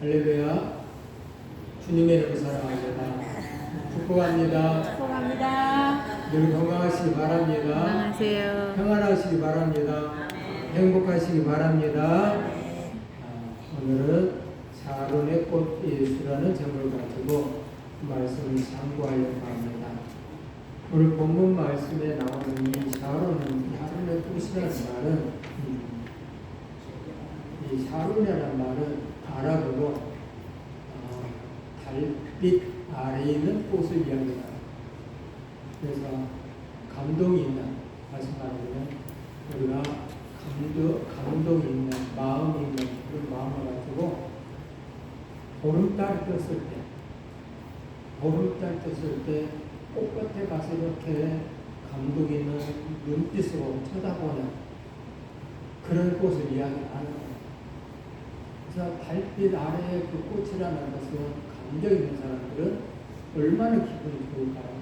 할렐루야. 주님의 이름을 사랑합니다. 축복합니다. 축복합니다. 늘 건강하시기 바랍니다. 건강하세요. 평안하시기 바랍니다. 행복하시기 바랍니다. 오늘은 샤론의 꽃 예수라는 제목을 가지고 말씀을 참고하려고 합니다. 오늘 본문 말씀에 나오는 이 샤론의 꽃이라는 말은 이 샤론이라는 말은 아랍어로 달빛 아래에 있는 꽃을 이야기합니다. 그래서 감동이 있는, 다시 말하면 우리가 감동이 있는, 마음이 있는 그런 마음을 가지고 보름달 떴을 때 꽃밭에 가서 이렇게 감동 있는 눈빛으로 쳐다보는 그런 꽃을 이야기하는 거예요. 그래서 달빛 아래에 그 꽃이라는 것은 감정 있는 사람들은 얼마나 기분이 좋을까요?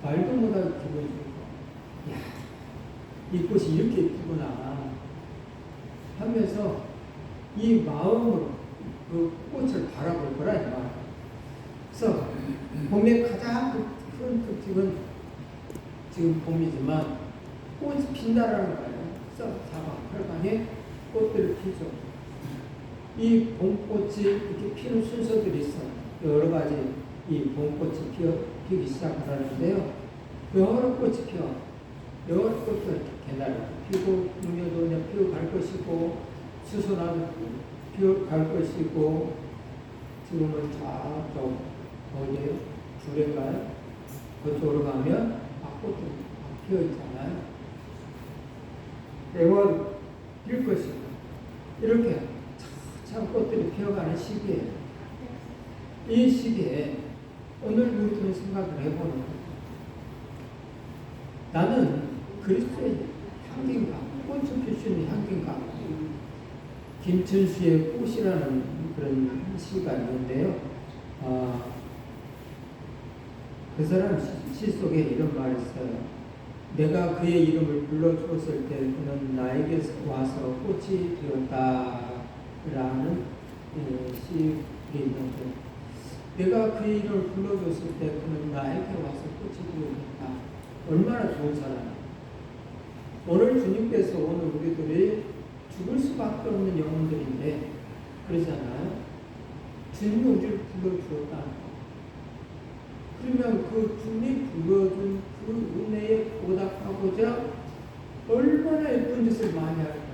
말도 못하고 기분이 좋을까? 야, 이 꽃이 이렇게 예쁘구나 하면서 이 마음으로 그 꽃을 바라볼 거라 이 말. 그래서 봄의 가장 큰 특징은 지금 봄이지만 꽃이 핀다라는 거예요. 그래서 사방팔방에 꽃들을 피죠. 이 봄꽃이 이렇게 피는 순서들이 있어요. 여러 가지 이 봄꽃이 피기 시작하는데요. 여러 꽃이 피어. 여러 꽃들 개나리 피고, 육려도 피어 갈 것이고, 수선화도 피어 갈 것이고, 지금은 저쪽 어디에요? 주례가요? 그쪽으로 가면 꽃들이 피어 있잖아요. 애월 필 것이고, 이렇게 참 꽃들이 피어가는 시기에 이 시기에 오늘 우리들은 생각을 해보는 거예요. 나는 그리스도의 향기인가? 꽃을 필 수 있는 향기인가? 김춘수의 꽃이라는 그런 시가 있는데요. 그 사람 시 속에 이런 말이 있어요. 내가 그의 이름을 불러주었을 때 그는 나에게 와서 꽃이 되었다 라는 시가 있는데, 내가 그의 이름을 불러줬을 때 그는 나에게 와서 꽃이 되었다. 얼마나 좋은 사람이에요. 오늘 주님께서 오늘 우리들이 죽을 수밖에 없는 영혼들인데 그러잖아요. 주님이 우리를 불러주었다. 그러면 그 주님이 불러준 그 은혜에 보답하고자 얼마나 예쁜 짓을 많이 할까요?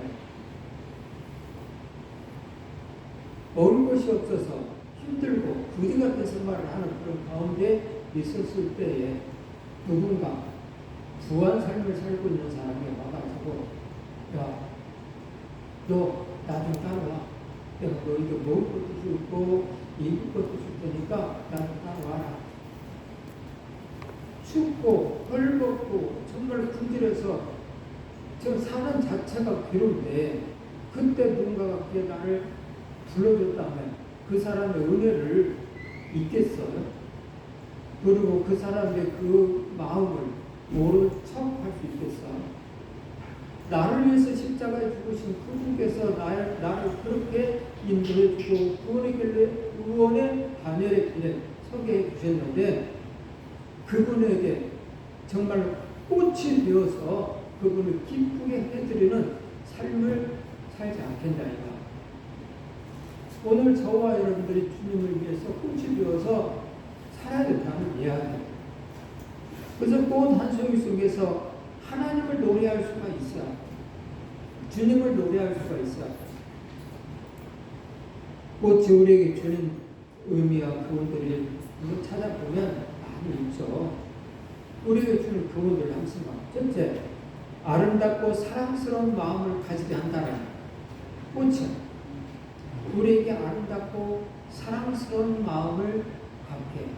먹을 것이 없어서 힘들고 거지 같은 생활을 하는 그런 가운데 있었을 때에 누군가 부한 삶을 살고 있는 사람이 와가지고, 야, 너 나 좀 따라와. 내가 너희들 먹을 것도 주고 입을 것도 줄 테니까 나 좀 따라와라. 춥고 헐벗고 정말 굶주려서 지금 사는 자체가 괴로운데, 그때 누군가가 그게 나를 불러줬다면 그 사람의 은혜를 잊겠어요? 그리고 그 사람의 그 마음을 모른 척 할 수 있겠어요? 나를 위해서 십자가에 죽으신 그분께서 나를 그렇게 인도해주고 구원의 반열에 그냥 서게 해주셨는데, 그분에게 정말 꽃이 되어서 그분을 기쁘게 해드리는 삶을 살지 않겠나 이거. 오늘 저와 여러분들이 주님을 위해서 꽃이 되어서 살아야 된다는 이야기예요. 그래서 꽃 한 송이 속에서 하나님을 노래할 수가 있어요. 주님을 노래할 수가 있어요. 꽃이 우리에게 주는 의미와 교훈들을 찾아보면 많이 있죠. 우리에게 주는 교훈들 항상 첫째, 아름답고 사랑스러운 마음을 가지게 한다는 꽃은 우리에게 아름답고 사랑스러운 마음을 갖게 해요.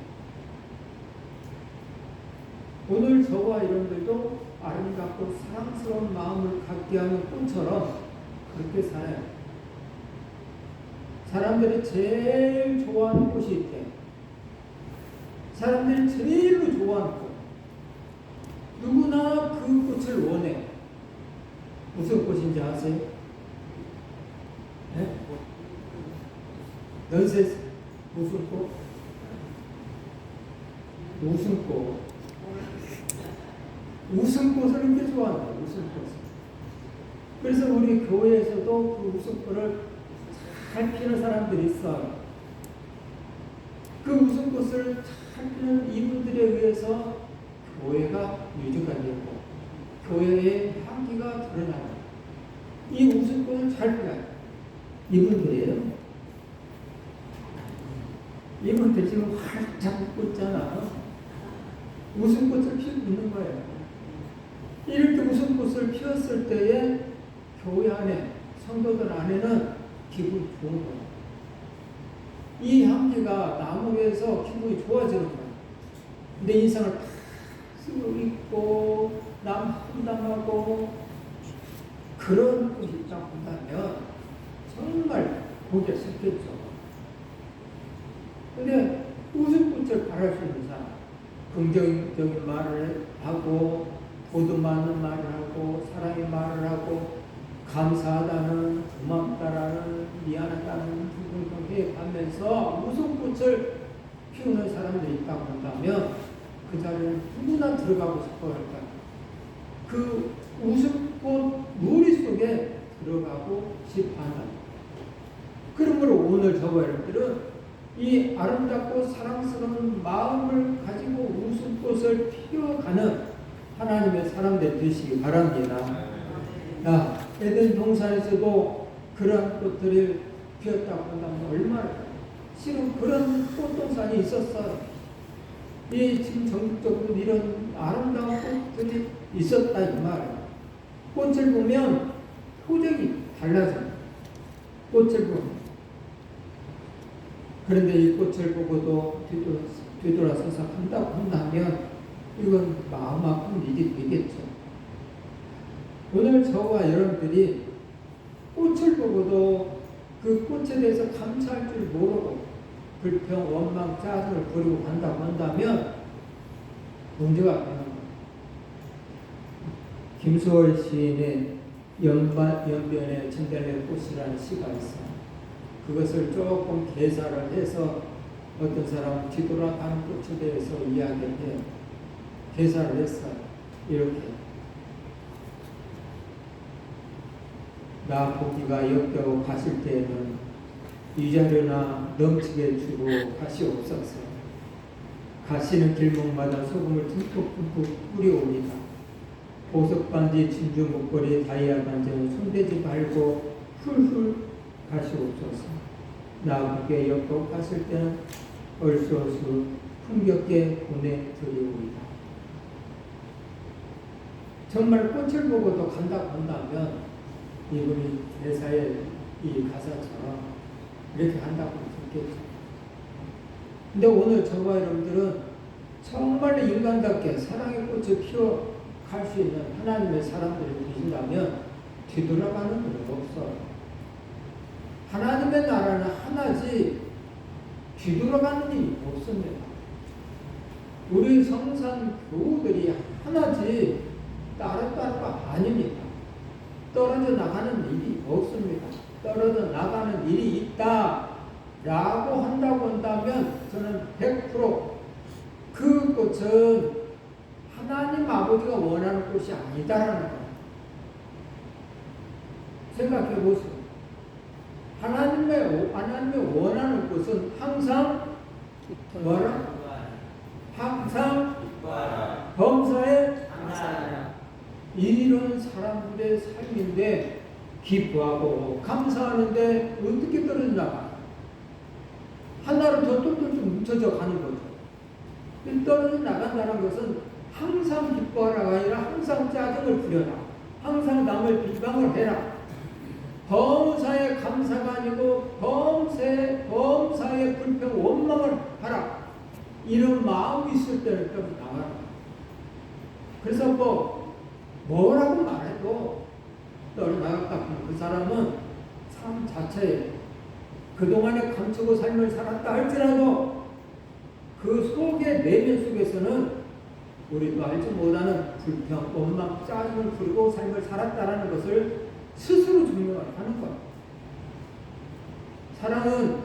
오늘 저와 여러분들도 아름답고 사랑스러운 마음을 갖게 하는 꽃처럼 그렇게 살아요. 사람들이 제일 좋아하는 꽃이 있대. 사람들이 제일로 좋아하는 꽃. 누구나 그 꽃을 원해. 무슨 꽃인지 아세요? 네? 넌센스. 무슨 꽃? 웃음꽃. 웃음꽃을 이렇게 좋아한다. 웃음꽃을. 그래서 우리 교회에서도 그 웃음꽃을 잘 피는 사람들이 있어요. 그 웃음꽃을 잘 피는 이분들에 의해서 교회가 유지가 되고 교회의 향기가 드러나요. 이 웃음꽃을 잘 피어요. 이분들이에요. 이분들 지금 활짝 웃고 있잖아. 웃음꽃을 피우고 있는 거예요. 이렇게 웃음꽃을 피웠을 때에 교회 안에, 성도들 안에는 기분이 좋은 거예요. 이 향기가 나무 위에서 기분이 좋아지는 거예요. 내 인상을 탁 쓰고 있고, 남 함담하고, 그런 곳이 있다고 한다면 정말 보기 싫겠죠. 근데 웃음꽃을 바랄 수 있는 사람, 긍정적인 말을 하고, 보듬하는 말을 하고, 사랑의 말을 하고, 감사하다는, 고맙다라는, 미안하다는 등등등 해가면서 웃음꽃을 피우는 사람들이 있다고 한다면 그 자리는 누구나 들어가고 싶어 할까? 그 웃음꽃 무리 속에 들어가고 싶어 한다. 그러므로 오늘 저와 여러분들은 이 아름답고 사랑스러운 마음을 가지고 웃음꽃을 피워가는 하나님의 사람들 되시기 바랍니다. 에덴 동산에서도 그런 꽃들이 피었다고 한다면 얼마나 실은 그런 꽃동산이 있었어요. 이 지금 전국적으로 이런 아름다운 꽃들이 있었다 이 말이에요. 꽃을 보면 표정이 달라져요. 꽃을 보면. 그런데 이 꽃을 보고도 뒤돌아서서 한다고 한다면 이건 마음 아픈 일이 되겠죠. 오늘 저와 여러분들이 꽃을 보고도 그 꽃에 대해서 감사할 줄 모르고 불평, 원망, 짜증을 부리고 간다고 한다면 문제가 되는 거예요. 김수월 시인의 연변의 진달래꽃이라는 시가 있어요. 그것을 조금 개사를 해서 어떤 사람은 뒤돌아가는 꽃에 대해서 이야기를 해요. 개사를 했어요. 이렇게. 나 보기가 역겨워 가실 때에는 위자료나 넘치게 주고 가시옵소서. 가시는 길목마다 소금을 듬뿍듬뿍 뿌려옵니다. 보석 반지, 진주 목걸이, 다이아 반지는 손대지 말고 훌훌 가시옵소서. 나 보기에 역겨워 가실 때는 얼쏘얼쏘 흥겹게 보내드리옵니다. 정말 꽃을 보고도 간다고 한다면 이분이 대사의 이 가사처럼 이렇게 한다고 듣겠죠. 근데 오늘 저와 여러분들은 정말 인간답게 사랑의 꽃을 피워갈 수 있는 하나님의 사람들이 계신다면 뒤돌아가는 일은 없어요. 하나님의 나라는 하나지 뒤돌아가는 일이 없습니다. 우리 성산 교우들이 하나지 따로따로가 아닙니다. 떨어져 나가는 일이 없습니다. 떨어져 나가는 일이 있다라고 한다고 한다면 저는 100% 그 꽃은 하나님 아버지가 원하는 꽃이 아니다라는 거예요. 생각해 보세요. 하나님의 원하는 꽃은 항상 뭐라? 항상 범사에 이런 사람들의 삶인데 기뻐하고 감사하는데 어떻게 떨어져 나가? 하나로 더 똘똘 뭉쳐져 가는 거죠. 떨어져 나간다는 것은 항상 기뻐하라가 아니라 항상 짜증을 부려라. 항상 남을 비방을 해라. 범사에 감사가 아니고 범사에 불평 원망을 하라. 이런 마음이 있을 때는 좀 나가라. 그래서 뭐라고 말해도 떨어나갔다 하면 그 사람은 삶 자체에 그동안에 감추고 삶을 살았다 할지라도 그 속의 내면 속에서는 우리도 알지 못하는 불평, 원망, 짜증을 부리고 삶을 살았다라는 것을 스스로 증명을 하는 것. 사랑은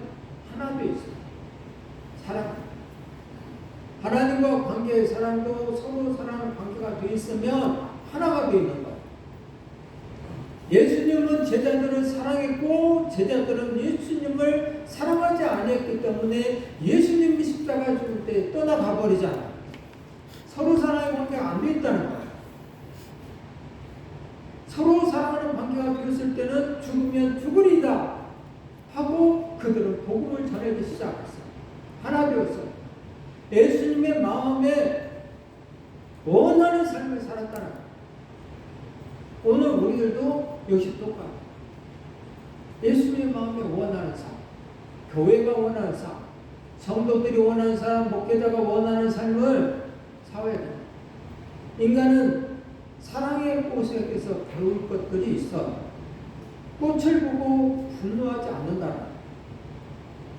관계의 사랑도 서로 사랑하는 관계가 되어 있으면 하나가 되어 있는 거예요. 예수님은 제자들을 사랑했고 제자들은 예수님을 사랑하지 않았기 때문에 예수님이 십자가 죽을 때 떠나가 버리잖아요. 서로 사랑의 관계가 안 되어 있다는 거예요. 서로 사랑하는 관계가 되었을 때는 죽으면 죽으리다 하고 그들은 복음을 전하기 시작했어요. 하나 되었어요. 예수님의 마음에 원하는 삶을 살았다는 거예요. 오늘 우리들도 역시 똑같아요. 예수님의 마음에 원하는 삶, 교회가 원하는 삶, 성도들이 원하는 삶, 목회자가 원하는 삶을 살아야 돼요. 인간은 사랑의 꽃에서 배울 것들이 있어. 꽃을 보고 분노하지 않는다.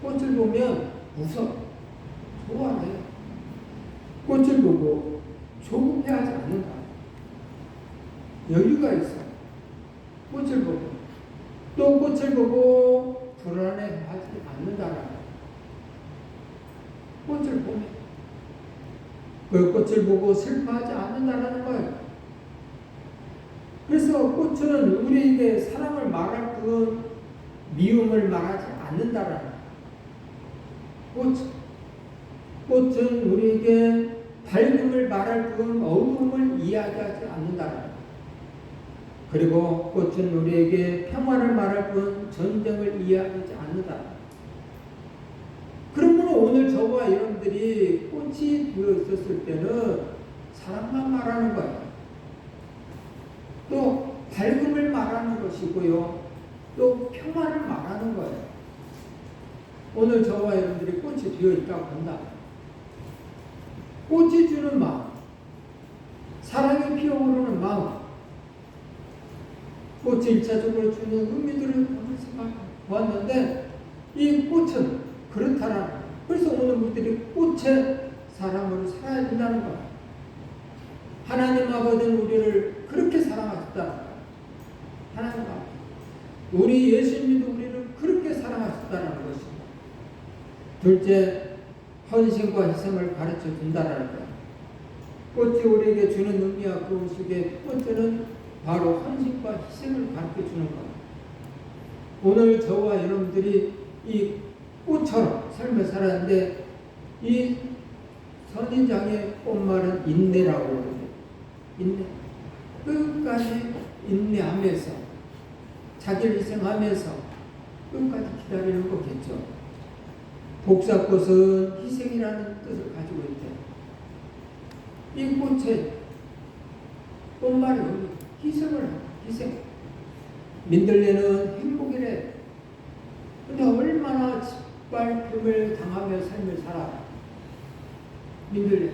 꽃을 보면 웃어. 좋아해요. 꽃을 보고 조급해하지 않는다. 여유가 있어. 꽃을 보고. 또 꽃을 보고 불안해하지 않는다. 꽃을 보면. 그 꽃을 보고 슬퍼하지 않는다라는 거예요. 그래서 꽃은 우리에게 사랑을 말할 뿐 미움을 말하지 않는다라는 거예요. 꽃은 우리에게 밝음을 말할 뿐 어두움을 이야기하지 않는다라는 거예요. 그리고 꽃은 우리에게 평화를 말할 뿐 전쟁을 이야기하지 않는다. 그러므로 오늘 저와 여러분들이 꽃이 되어 있었을 때는 사랑만 말하는 거예요. 또 밝음을 말하는 것이고요. 또 평화를 말하는 거예요. 오늘 저와 여러분들이 꽃이 되어 있다고 한다. 꽃이 주는 마음, 사랑이 피어오르는 마음, 꽃이 1차적으로 주는 의미들을 오늘 생각해보았는데 이 꽃은 그렇다라는 거예요. 그래서 오늘 우리들이 꽃의 사람으로 살아야 된다는 거예요. 하나님 아버지는 우리를 그렇게 사랑하셨다는 거예요. 하나님 아버지. 우리 예수님도 우리를 그렇게 사랑하셨다는 것입니다. 둘째, 헌신과 희생을 가르쳐 준다는 거예요. 꽃이 우리에게 주는 의미와 그 속에 두 번째는 바로 헌신과 희생을 가르쳐 주는 거예요. 오늘 저와 여러분들이 이 꽃처럼 삶을 살았는데 이 선인장의 꽃말은 인내라고 그러는데 인내. 끝까지 인내하면서 자기를 희생하면서 끝까지 기다리는 거겠죠. 복사꽃은 희생이라는 뜻을 가지고 있대. 이 꽃의 꽃말이 희생을 하고 희생. 민들레는 행복이래. 근데 얼마나 짓밟힘을 당하며 삶을 살아. 민들레.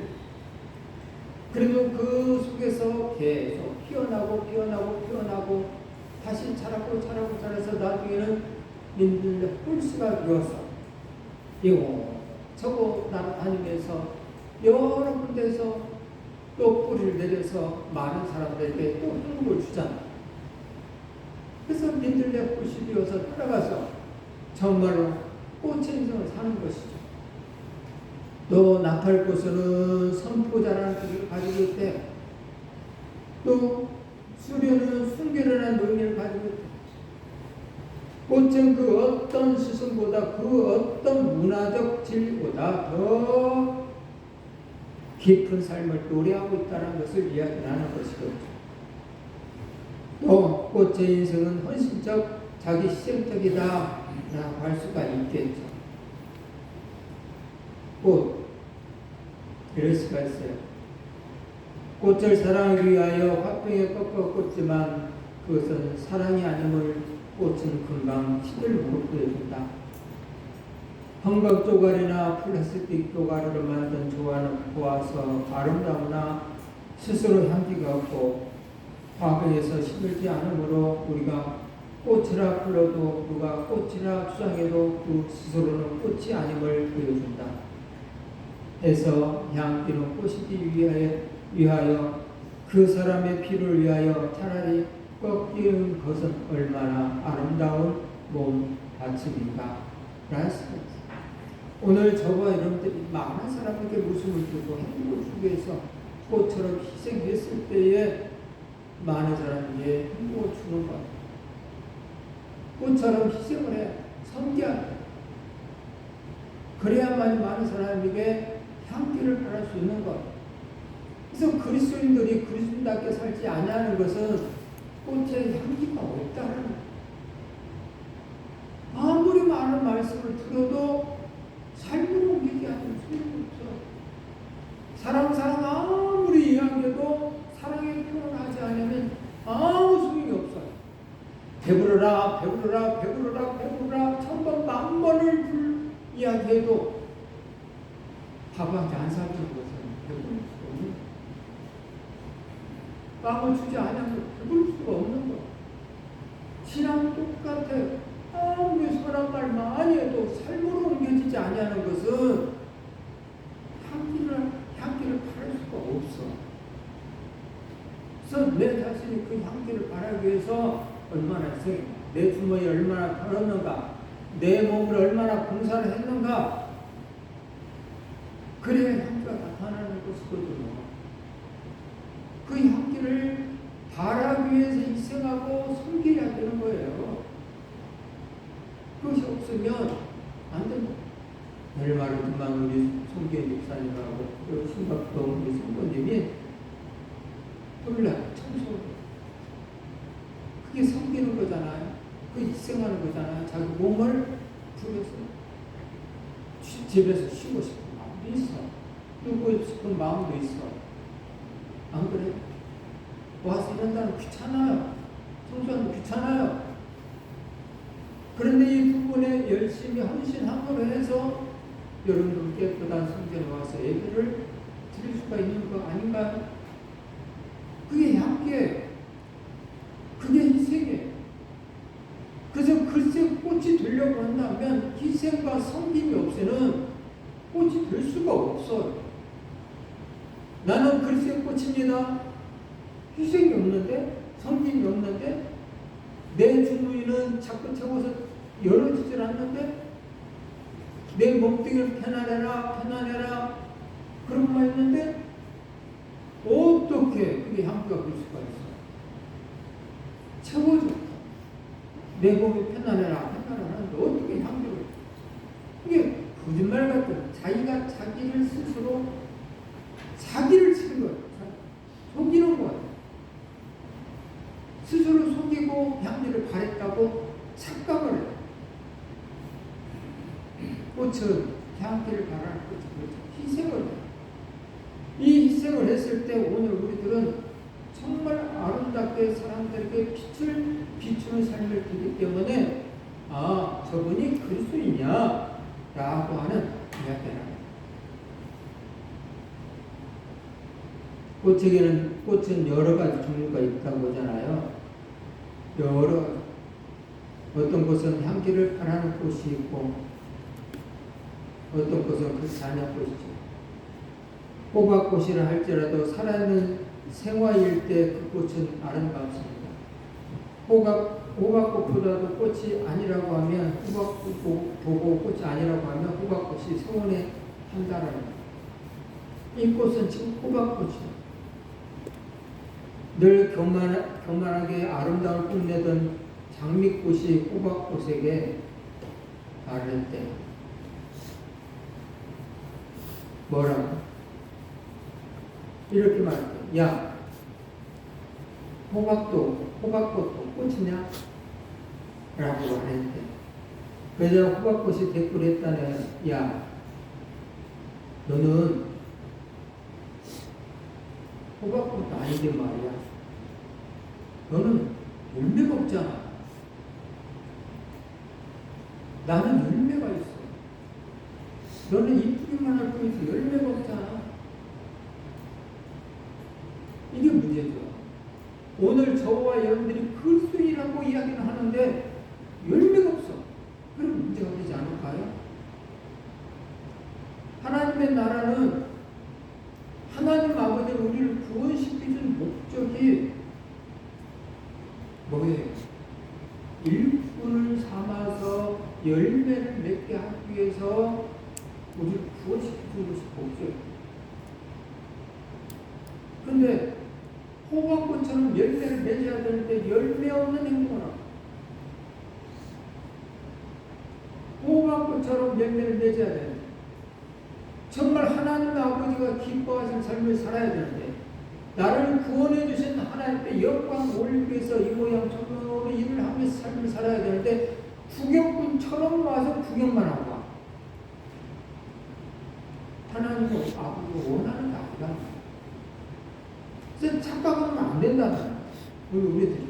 그래도 그 속에서 계속 피어나고 다시 자라고 자라서 나중에는 민들레 뿔씨가 되어서 이거 저거 날아다니면서 여러 군데서 또 뿌리를 내려서 많은 사람들에게 또 행복을 주잖아. 그래서 민들레 뿔씨 되어서 따라가서 정말로 꽃의 인생을 사는 것이죠. 또 나팔꽃은 선포자라는 뜻을 가지고 있대. 또 수련은 순결이라는 의미를 가지고 있대. 꽃은 그 어떤 스승보다 그 어떤 문화적 진리보다 더 깊은 삶을 노래하고 있다는 것을 이야기하는 것이거든요. 또 꽃의 인생은 헌신적 자기 희생적이다 라고 할 수가 있겠죠. 꽃 이럴 수가 있어요. 꽃을 사랑하기 위하여 화병에 꺾어 꽂지만 그것은 사랑이 아님을 꽃은 금방 시들 무릎에 준다. 형광 쪼가리나 플라스틱 쪼가리로 만든 조화는 보아서 아름다우나 스스로 향기가 없고 화병에서 시들지 않으므로 우리가 꽃이라 불러도 누가 꽃이라 주장해도 그 스스로는 꽃이 아님을 보여준다. 해서 향기는 꽃이기 위하여 그 사람의 피를 위하여 차라리 꺾이는 것은 얼마나 아름다운 몸 받침인가. 라스트. 오늘 저와 여러분들이 많은 사람에게 웃음을 주고 행복을 주기 위해서 꽃처럼 희생했을 때에 많은 사람에게 행복을 주는 것. 꽃처럼 희생을 해. 섬겨야 돼. 그래야만 많은 사람에게 향기를 발할 수 있는 것. 그래서 그리스도인들이 그리스도인답게 살지 아니하는 것은 꽃에 향기가 없다는 거예요. 아무리 많은 말씀을 들어도 삶으로 옮기지 않으면 소용이 없어. 사랑 아무리 이야기해도 사랑의 표현하지 않으면 아무 소용이 없어. 배부르라 천번 만번을 이야기해도 밥한테 안 사주는 것은 배부를 수가 없는 거야. 빵을 주지 않으면 배부를 수가 없는 거야. 신앙은 똑같아요. 아무리 선한 말 많이 해도 삶으로 옮겨지지 아니하는 것은 향기를 바랄 수가 없어. 그래서 내 자신이 그 향기를 바라기 위해서 얼마나 희생했는가, 내 주머니에 얼마나 벌었는가, 내 몸을 얼마나 봉사를 했는가, 그래야 향기가 나타나는 것이거든요. 그 향기를 바라기 위해서 희생하고 섬겨야 되는 거예요. 그것이 없으면 안 됩니다. 내일 말은 그만 우리 송기현 목사님하고 그 신박동 우리 성도님이 토요일날 청소. 그게 섬기는 거잖아요. 그 희생하는 거잖아요. 자기 몸을 부려서 집에서 쉬고 싶은 마음도 있어. 누고 싶은 마음도 있어. 안 그래? 와서 이런다는 귀찮아요. 청소하는 귀찮아요. 그런데 이 부분에 열심히 헌신함으로 해서 여러분들 깨끗한 성전에 와서 예배를 드릴 수가 있는 거 아닌가요? 그게 향기예요. 그게 희생이에요. 그래서 글쎄 꽃이 되려고 한다면 희생과 섬김이 없이는 꽃이 될 수가 없어요. 나는 글쎄 꽃입니다. 희생이 없는데, 섬김이 없는데, 내 주머니는 자꾸 채워서 열어지질 않는데, 내 몸뚱이를 편안해라 그런만 있는데 어떻게 그게 향기가 될 수가 있어? 채워줘. 내 몸이 편안해라 하는데 어떻게 향기를? 이게 거짓말 같은, 자기가 자기를 스스로 사기를 치는 거예요. 속이는 거예요. 스스로 속이고 향기를 바랬다고 착각을 해요. 꽃은 향기를 바라는 꽃은 희생을 해요. 이 희생을 했을 때 오늘 우리들은 정말 아름답게 사람들에게 빛을 비추는 삶을 되기 때문에 저분이 그리스도이냐 라고 하는 이야기를 합니다. 꽃에게는 꽃은 여러 가지 종류가 있다고 하잖아요. 어떤 꽃은 향기를 바라는 꽃이 있고 어떤 꽃은 그렇지 않은 꽃이죠. 호박꽃이라 할지라도 살아있는 생화일 때 그 꽃은 아름답습니다. 호박꽃보다도 꽃이 아니라고 하면 호박꽃 보고 꽃이 아니라고 하면 호박꽃이 성원에 한다라는 거예요. 이 꽃은 지금 호박꽃이에요. 늘 교만하게 아름다움을 뽐내던 장미꽃이 호박꽃에게 바를 때 뭐라고? 이렇게 말할게요. 야, 호박꽃도 꽃이냐? 라고 말했는데 그래서 호박꽃이 대꾸했다네. 야, 너는 호박꽃도 아닌데 말이야. 너는 열매가 없잖아. 나는 열매가 있어. 너는 이쁘기만 할 뿐이지 열매가 없잖아. 이게 문제죠. 오늘 저와 여러분들이 그리스도인이라고 이야기를 하는데 열매가 없어. 그럼 문제가 되지 않을까요? 하나님의 나라는 하나님 아버지는 우리를 구원시키는 목적이 뭐예요? 일꾼을 삼아서 열매를 맺게 하기 위해서 우리를 구원시켜준 것이 복수예요. 근데 호박꽃처럼 열매를 맺어야 되는데 열매 없는 행동을 하고, 호박꽃처럼 열매를 맺어야 되는데, 정말 하나님 아버지가 기뻐하신 삶을 살아야 되는데, 나를 구원해 주신 하나님께 영광 올리기 위해서 이 모양 저모양 일을 하면서 삶을 살아야 되는데, 구경꾼처럼 와서 구경만 하고 와. 하나님은 아버지가 원하는 게 아니라, 그래서 착각하면 안 된다는 거예요. 우리들이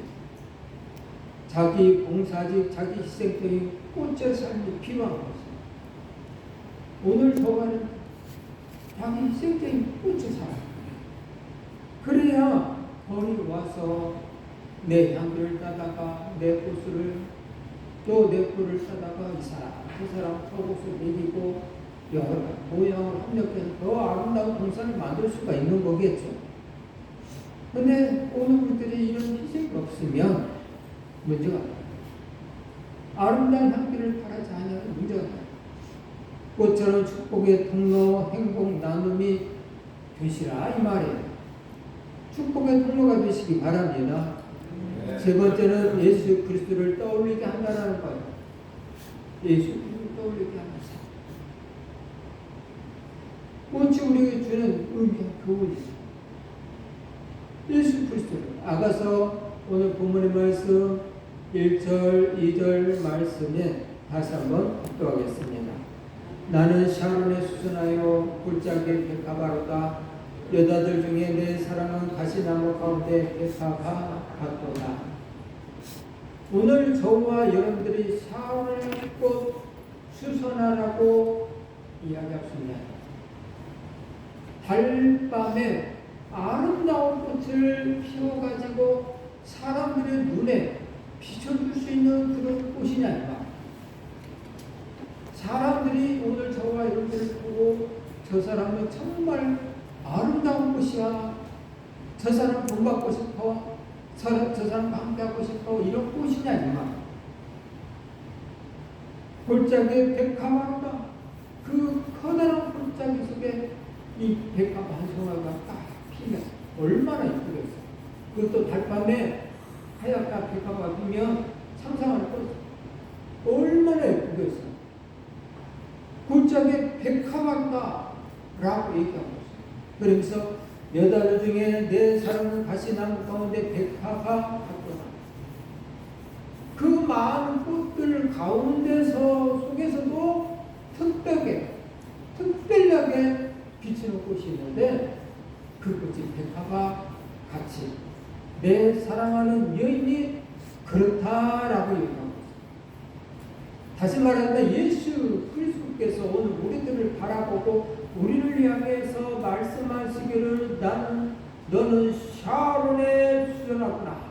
자기 봉사직, 자기 희생적인 꽃의 삶이 필요한 것입니다. 오늘 저와는 자기 희생적인 꽃을 살아요. 그래야 거기 와서 내 향기를 따다가 내 꽃을 또 내 꿀을 따다가 이 사람 그 사람 속옷을 먹이고 여러 모양을 합력해서 더 아름다운 동산을 만들 수가 있는 거겠죠. 근데 오늘 우리들이 이런 희생이 없으면 문제가 나요. 아름다운 향기를 바라지 않으면 문제가 나요. 꽃처럼 축복의 통로, 행복 나눔이 되시라 이 말이에요. 축복의 통로가 되시기 바랍니다. 세 번째는 예수 그리스도를 떠올리게 한다는 거예요. 예수 그리스도를 떠올리게 하면서 꽃이 우리에게 주는 의미와 교훈이죠. 예수 그리스도를 아가서 오늘 본문의 말씀 1절 2절 말씀에 다시 한번 독도하겠습니다. 나는 샤론에 수선하여 골짜기에 백합화로다. 여자들 중에 내 사랑은 가시나무 가운데 백합화 같도다. 오늘 저와 여러분들이 샤론의 꽃 수선하라고 이야기했습니다. 달밤에 아름다운 꽃을 피워가지고 사람들의 눈에 비춰줄 수 있는 그런 꽃이냐 이거. 사람들이 오늘 저와 여러분들을 보고 저 사람은 정말 아름다운 꽃이야. 저 사람 돈 받고 싶어. 저 사람 함께하고 싶어. 이런 꽃이냐 이 말. 골짜기에 백합화로다. 그 커다란 골짜기 속에 이 백합 한 송아가 딱 피면 얼마나 이쁘겠어. 그것도 달밤에 하얗게 백합화 피면 상상하는 꽃 얼마나 예쁘겠어. 골짜기에 백합화다 라고 얘기하고 있어요. 그러면서 여자들 중에 내 사랑은 가시나무 가운데 백합화 같구나. 그 많은 꽃들 가운데서 속에서도 특별하게 비치는 꽃이 있는데 그 꽃이 백합화 같이 내 사랑하는 여인이 그렇다라고 얘기하고 있습니다. 다시 말하면 예수 그리스도께서 오늘 우리들을 바라보고 우리를 향해서 말씀하시기를 너는 샤론에 수선하구나.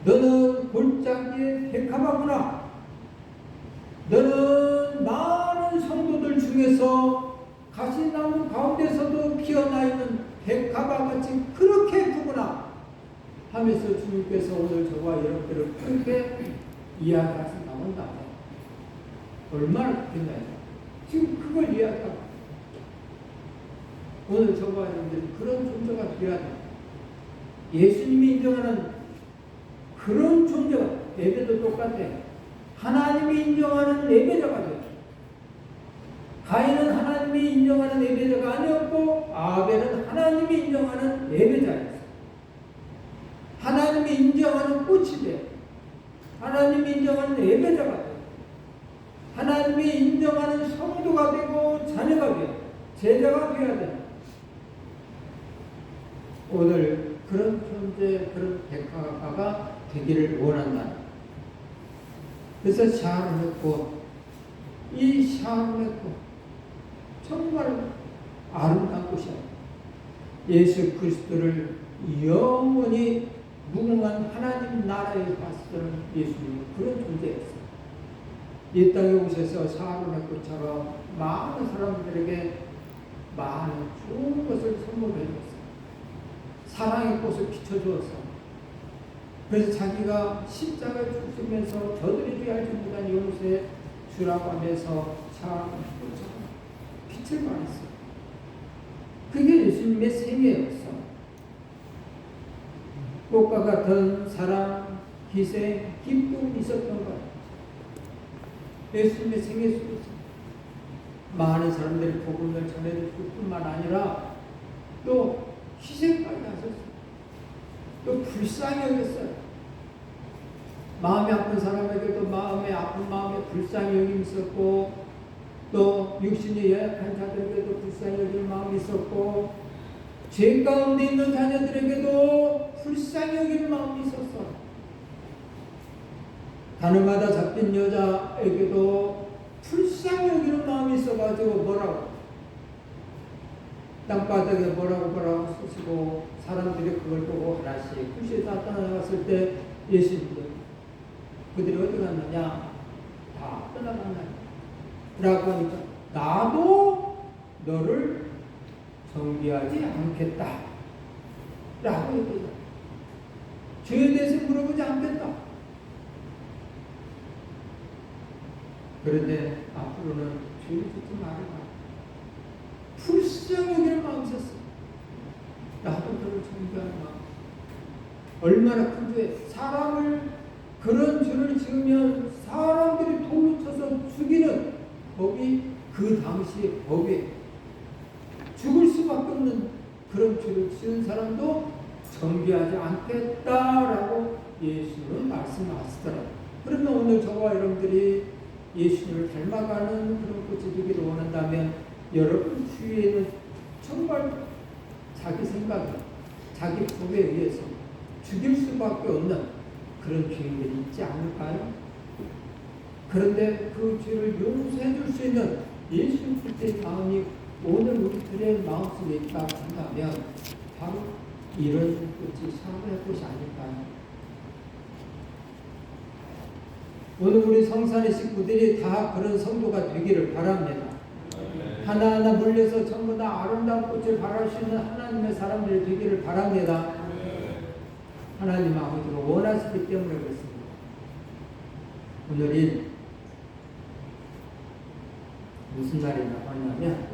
너는 골짜기에 백합화구나. 너는 많은 성도들 중에서 가시나무 가운데서도 피어나 있는 백합화 같이 그렇게 예쁘구나 하면서 주님께서 오늘 저와 여러분들을 그렇게 이야기하시 나온다. 얼마나 좋겠나요? 지금 그걸 이야기하고 오늘 저와 여러분들 그런 존재가 되어야 돼. 예수님이 인정하는 그런 존재가 예배도 똑같아. 하나님이 인정하는 예배자가 돼. 가인은 하나님이 인정하는 예배자가 아니었고 아벨은 하나님이 인정하는 예배자였어. 하나님이 인정하는 꽃이 돼. 하나님이 인정하는 예배자가 돼. 하나님이 인정하는 성도가 되고 자녀가 돼. 제자가 되어야 돼. 오늘 그런 존재, 그런 백합화가 되기를 원한다. 그래서 샤론의 꽃, 이 샤론의 꽃 정말 아름다운 꽃이야. 예수 그리스도를 영원히 무궁한 하나님 나라에 봤던 예수님은 그런 존재였어요. 이 땅에 오셔서 샤론의 꽃처럼 많은 사람들에게 많은 좋은 것을 선물해 줬어요. 사랑의 꽃을 비춰주었어. 그래서 자기가 십자가에 죽으면서 저들이 알지 못한 용서에 주라고 하면서 빛을 발했어요. 그게 예수님의 생애였어. 꽃과 같은 사랑, 희생, 기쁨이 있었던 거예요. 예수님의 생애 속에서 많은 사람들이 복음을 전해줄 뿐만 아니라 또 희생까지 하셨어요. 또 불쌍히 여겼어요. 마음이 아픈 사람에게도 마음에 아픈 마음에 불쌍히 여김이 있었고, 또 육신이 연약한 자들에게도 불쌍히 여길 마음이 있었고, 죄 가운데 있는 자녀들에게도 불쌍히 여길 마음이 있었어. 가늠하다 잡힌 여자에게도 불쌍히 여기는 마음이 있어가지고 뭐라고 땅바닥에 뭐라고 쓰시고, 사람들이 그걸 보고 하나씩 구시에 다 떠나갔을 때 예수님도 그들이 어디 갔느냐? 다 떠나갔느냐? 라고 하니까 나도 너를 정죄하지 않겠다 라고 얘기해요. 죄에 대해서 물어보지 않겠다. 그런데 앞으로는 죄를 짓지 말아라. 불쌍히 여길 마음이 있었어. 나도 너를 정죄하는 마음. 얼마나 큰 죄. 사람을 그런 죄를 지으면 사람들이 돌로 쳐서 죽이는 법이 그 당시의 법이에요. 죽을 수밖에 없는 그런 죄를 지은 사람도 정죄하지 않겠다라고 예수님은 말씀하시더라고요. 그러면 오늘 저와 여러분들이 예수님을 닮아가는 그런 꽃이 되기를 원한다면 여러분 주위에는 정말 자기 생각, 자기 법에 의해서 죽일 수밖에 없는 그런 죄인들이 있지 않을까요? 그런데 그 죄를 용서해 줄 수 있는 예수 그리스도의 마음이 오늘 우리들의 마음속에 있다고 한다면 바로 이런 꽃이 사랑의 꽃이 아닐까요? 오늘 우리 성산의 식구들이 다 그런 성도가 되기를 바랍니다. 하나하나 물려서 전부 다 아름다운 꽃을 바랄 수 있는 하나님의 사람들이 되기를 바랍니다. 하나님 아버지가 원하시기 때문에 그렇습니다. 오늘이 무슨 날이라고 하냐면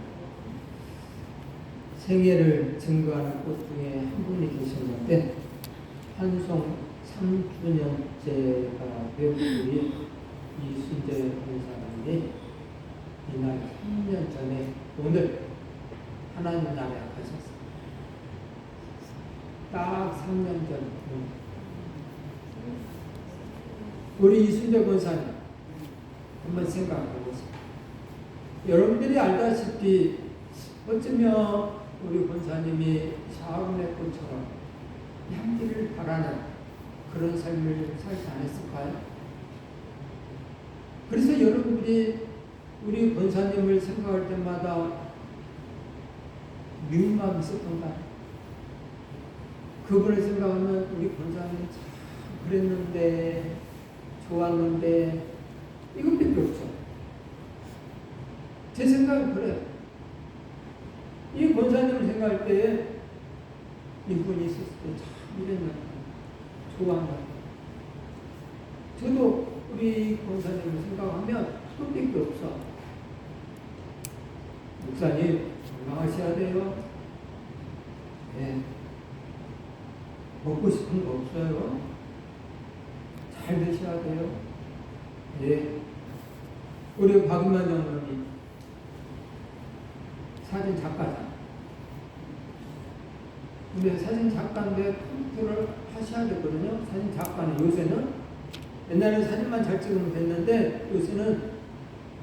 생애를 증거하는 꽃 중에 한 분이 계셨는데 환송 3주년째가 된 분이 이순재 권사님이 이날 3년 전에 오늘 하나님 나라에 가셨어요. 딱 3년 전. 우리 이순재 권사님 한번 생각해 보세요. 여러분들이 알다시피 어쩌면 우리 권사님이 샤론의 꽃처럼 향기를 바라는 그런 삶을 살지 않았을까요? 그래서 여러분들이 우리 권사님을 생각할 때마다 미운 마음이 있었던가요? 그분을 생각하면 우리 권사님 참 그랬는데 좋았는데 이것밖에 없죠. 제 생각은 그래요. 이 권사님을 생각할 때 이분이 있었을 때 참 이랬나 좋았나. 저도 우리 권사님을 생각하면 그것밖에 없어. 목사님 건강하셔야 돼요. 네. 먹고 싶은 거 없어요. 잘 드셔야 돼요. 네. 우리 박은만 장로님 사진 작가잖아. 근데 사진 작가인데 컴퓨터를 하셔야 되거든요. 사진 작가는 요새는 옛날에는 사진만 잘 찍으면 됐는데 요새는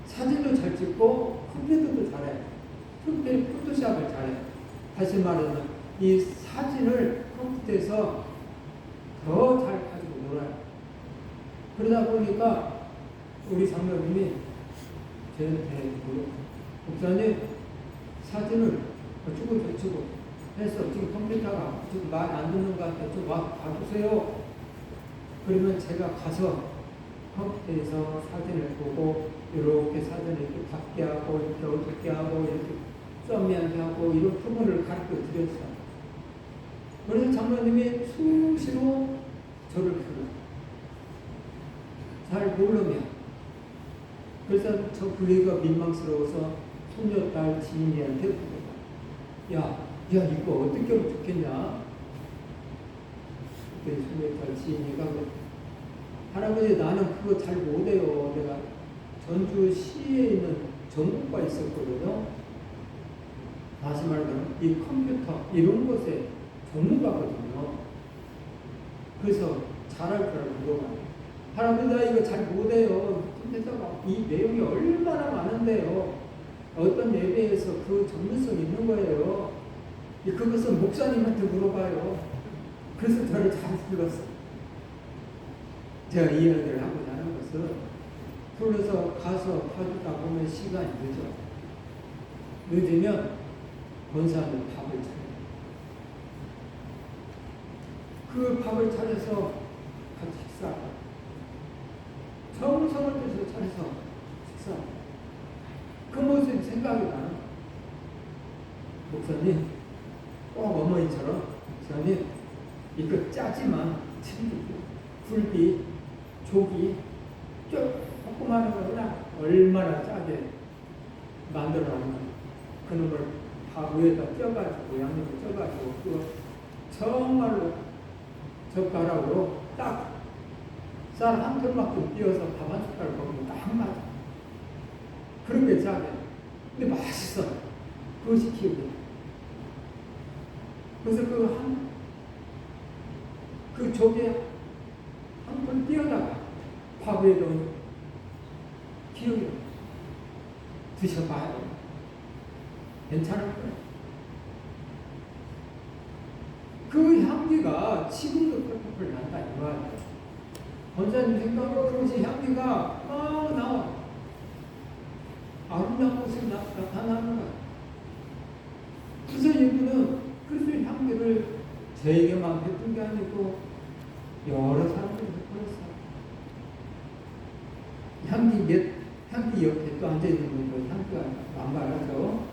사진도 잘 찍고 컴퓨터도 잘해. 포토샵을 잘해. 다시 말하면 이 사진을 컴퓨터에서 더 잘 가지고 놀아요. 그러다 보니까 우리 장로님이 저한테 목사님 사진을 어쩌고 저쩌고 해서 지금 컴퓨터가 좀 말 안 듣는 것 같아요. 좀 봐주세요. 그러면 제가 가서 컴퓨터에서 사진을 보고 이렇게 사진을 이렇게 작게 하고 이렇게 어둡게 하고 이렇게 썸미하게 하고 이런 부분을 가르쳐 드렸어요. 그래서 장로님이 수시로 저를 불러요. 잘 모르면. 그래서 저 부위가 민망스러워서 손녀딸 지인이한테 물어봐. 야, 이거 어떻게 하면 좋겠냐? 그때 손녀딸 지인이가 할아버지 나는 그거 잘 못해요. 내가 전주시에 있는 전공과 있었거든요. 다시 말하면 이 컴퓨터 이런 것에 전문가거든요. 그래서 잘할 거라고 물어봐요. 할아버지 나 이거 잘 못해요. 근데 이 내용이 얼마나 많은데요. 어떤 예배에서 그 전문성이 있는 거예요. 그것은 목사님한테 물어봐요. 그래서 저를 잘 불렀어요. 제가 이야기를 하고자 하는 것은 불러서 가서 봐주다 보면 시간이 늦으면 권사는 밥을 차려요. 그 밥을 차려서 같이 식사하고 정성을 들여서 차려서 식사하고 그 모습이 생각이 나는 목사님 꼭 어머니처럼 목사님 이거 짜지만 칠기 굴비 조기 조그마한 거 그냥 얼마나 짜게 만들어놨나 그놈을 밥 위에다 쪄가지고 양념을 쪄가지고 그거 정말로 젓가락으로 딱 쌀 한 톨만큼 띄어서 밥 한 숟가락 먹으면 딱 맞아. 그렇게 짜게. 근데 맛있어. 그것이 기억이야. 그래서 그 조개 한 번 띄어다가 밥 위에 넣은 기억이 드셔봐요. 괜찮을 거예요. 그 향기가 지금도 펄펄 난다 이 말이에요. 권사님 생각으로 그것이 향기가 막 나와. 아름다운 것을 나타나는 거야. 그래서 이분은 그 향기를 저에게만 베푼 게 아니고 여러 사람들이 베풀었어요. 향기 옆에 또 앉아있는 분도 향기가 만발하죠.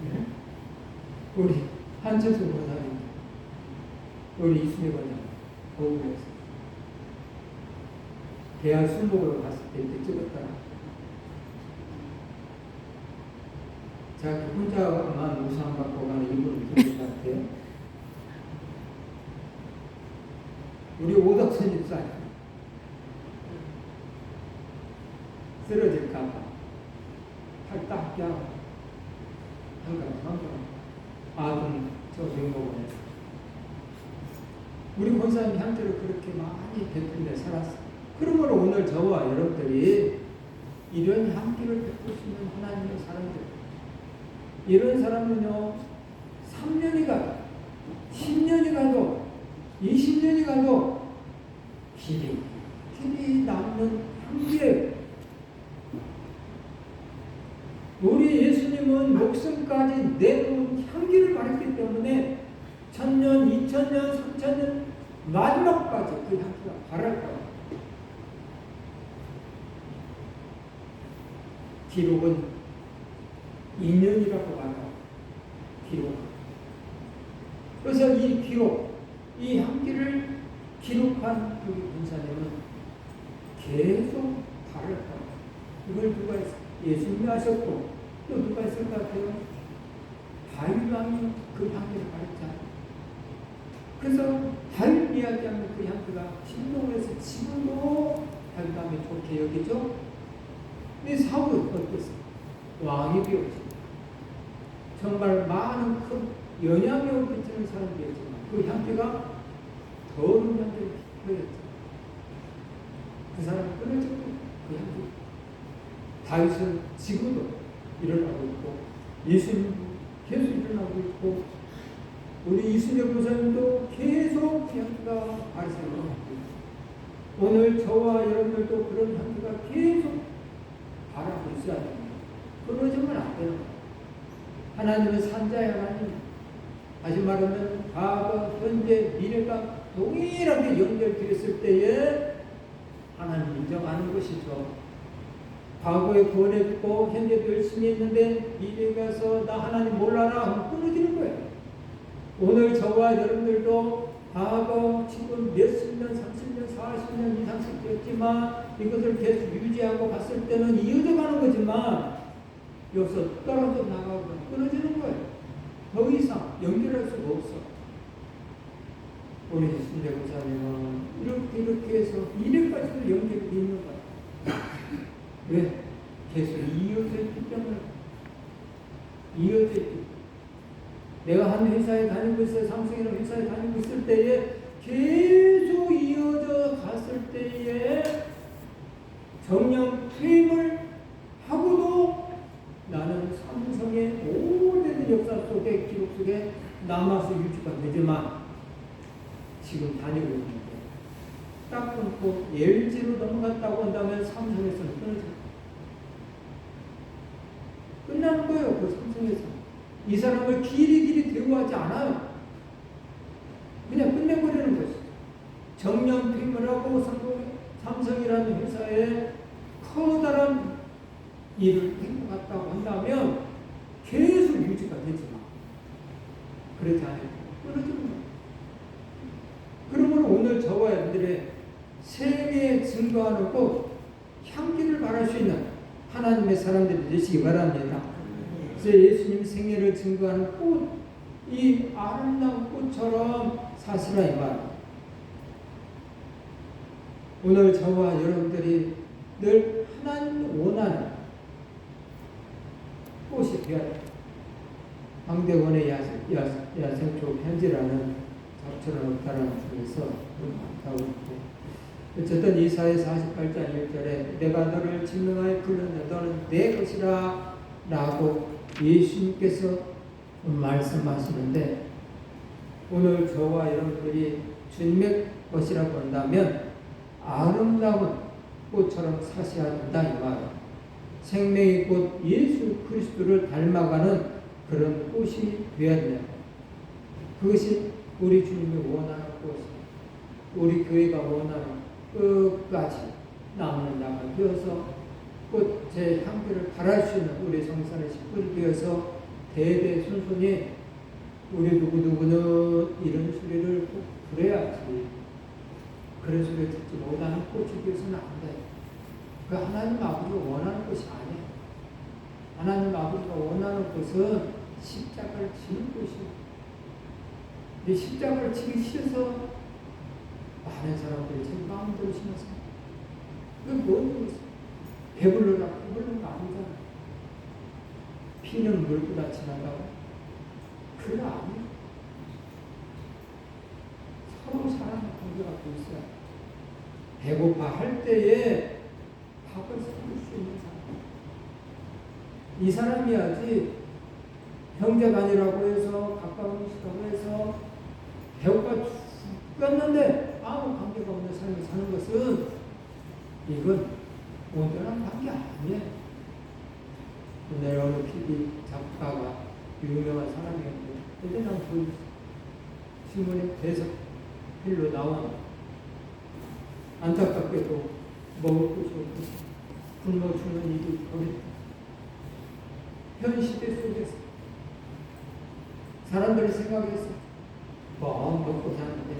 네? 우리 한철수 권사님, 우리 이순희 권사님, 거울에서 대학 술 먹으러 갔을 때 이렇게 찍었다. 제가 혼자만 우상 받고 가는 이분을 들은 것 같아요. 우리 오덕선 집사님 쓰러질까봐 팔 딱 껴 한가한 아동 저 병목원에 우리 권사님 향기를 그렇게 많이 베푼데 살았어. 그러므로 오늘 저와 여러분들이 이런 향기를 베풀 수 있는 하나님의 사람들, 이런 사람은요 3년이 가도 10년이 가도 20년이 가도 길이 남는 향기예요. 우리 예수님은 목숨까지 내놓은 향기를 가르치기 때문에 1000년, 2000년, 3000년 마지막까지 그 향기가 바랄 거예요. 기록은 2년이라고 봐요. 기록. 그래서 이 기록, 이 향기를 기록한 그 군사님은 계속 바랄 거예요. 이걸 누가 했어요? 예수님이 하셨고 또 누가 했을 것 같아요? 다윗 왕이 그 향기를 바랬잖아요. 그래서 다윗 이야기하면 그 향기가 진동을 해서 지금도 다윗 왕이 좋게 여기죠. 근데 사울은 어땠어요? 왕이 되었죠. 정말 많은 큰 영향력을 끼치는 사람이었지만 그 향기가 더러운 향기를 보였죠. 그 사람은 끊어졌고 그 향기. 다윗은 지금도 일어나고 있고 예수님도 계속 일어나고 있고 우리 이순재 목사님도 계속 그 향기가 발생하고 있고 오늘 저와 여러분들도 그런 향기가 계속 바라고 있어야 됩니다. 끊어지면 안 되는 거예요. 하나님은 산자의 하나님. 다시 말하면 과거, 현재, 미래가 동일하게 연결되었을 때에 하나님 인정하는 것이죠. 과거에 구원했고 현재도 열심히 했는데 미래에 가서 나 하나님 몰라라 하면 끊어지는 거예요. 오늘 저와 여러분들도 과거 지금 몇십 년, 30년, 40년 이상씩 되었지만 이것을 계속 유지하고 갔을 때는 이어져 가는 거지만 여기서 떨어져 나가고 끊어지는 거예요. 더 이상 연결할 수가 없어. 우리 신대 목사님은 이렇게 해서 이래까지도 연결이 돼 있는 거야. 왜? 계속 이어져 있기 때문에. 이어져 있기 때문에. 내가 한 회사에 다니고 있어요. 삼성이라는 회사에 다니고 있을 때에 계속 이어져 갔을 때에 정령 퇴임을 하고도 나는 삼성의 오래된 역사 속에 기록 속에 남아서 유지가 되지만 지금 다니고 있는데 딱 끊고 LG로 넘어갔다고 한다면 삼성에서는 끊어져. 끝나는 거예요. 그 삼성에서. 이 사람을 길이 대우하지 않아요. 그냥 끝내버리는 것이죠. 정년 퇴임을 하고 삼성이라는 회사에 커다란 일을 행복했다고 한다면 계속 유지가 되지만 그렇지 않아요. 끊어지는 거예요. 그러면 오늘 저와 여러분들의 생애에 증거하는 꽃, 향기를 발할 수 있는 하나님의 사람들이 되시기 바랍니다. 그래서 예수님 생애를 증거하는 꽃, 이 아름다운 꽃처럼 사시라 이 말. 오늘 저와 여러분들이 늘 하나님 원하는 꽃이 되어야 돼요. 황대원의 야생초 편지라는 적절한 없다라는 중에서 하고 있고, 어쨌든 이사야 48장 1절에 내가 너를 진명하여 불렀는데 너는 내 것이라 라고 예수님께서 말씀하시는데, 오늘 저와 여러분들이 주님의 것이라고 한다면 아름다운 꽃처럼 사셔야 된다 이 말. 생명의 꽃 예수 그리스도를 닮아가는 그런 꽃이 되어야 돼요. 그것이 우리 주님이 원하는 꽃이, 우리 교회가 원하는 끝까지 남는 나가 되어서 꽃의 향기를 발할 수 있는 우리 성산의 식구를 되어서 대대손손이 우리 누구누구는 이런 소리를 꼭 부려야지, 그런 소리를 듣지 못하는 꽃이 되어서는 안 돼. 그 하나님 아버지가 원하는 것이 아니야. 하나님 아버지가 원하는 것은 십자가를 지는 것이야. 근데 십자가를 지기 싫어서 많은 사람들이 제 마음대로 심어서 그게 뭔 배불러라 배불른 거 아니잖아. 피는 물보다 진하다고? 그거 아니야. 서로 사랑의 관계가 돼 있어요. 배고파 할 때에 밥을 사줄 수 있는 사람, 이 사람이야지. 형제간이라고 해서 가까운 시라고 해서 배고파 죽겠는데 아무 관계가 없는 삶을 사는 것은 이건 온전한 관계 아니에요. 오늘 어느 PD 작가가 유명한 사람이었는데 예전에 한번 보여줬어요. 신문에 대서필로 나온, 안타깝게도 먹을 것이 없고 굶어 죽는 일이 벌어졌다. 현 시대 속에서 사람들이 생각했어. 뭐 먹고 사는데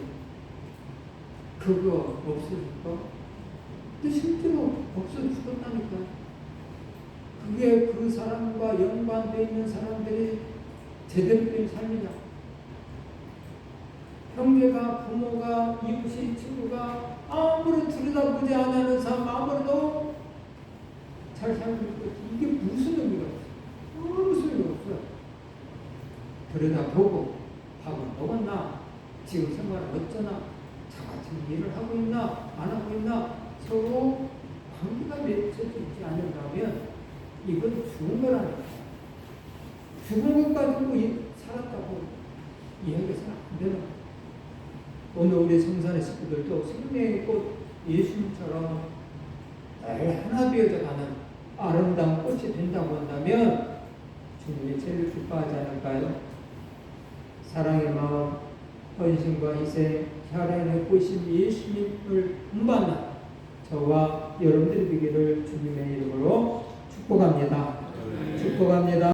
그거 없어질까? 근데 실제로 없어 죽었다니까. 그게 그 사람과 연관되어 있는 사람들이 제대로 된 삶이냐? 형제가, 부모가, 이웃이, 친구가 아무리 들여다보지 않는 사람 아무래도 잘 살고 있고, 이게 무슨 의미가 있어? 아무 소용이 없어요. 들여다보고 밥을 먹었나? 지금 생활은 어쩌나? 자같이 일을 하고 있나? 안 하고 있나? 서로 관계가 맺혀져 있지 않는다면 이건 죽은 거라니까. 죽은 것 가지고 살았다고 이야기해서는 안 되는 거야. 오늘 우리 성산의 식구들도 생명의 꽃 예수님처럼 늘 하나 되어져 가는 아름다운 꽃이 된다고 한다면 주님이 제일 기뻐하지 않을까요? 사랑의 마음, 헌신과 희생, 사랑의 꽃인 예수님을 본받는 저와 여러분들이 되기를 주님의 이름으로 축복합니다. 축복합니다.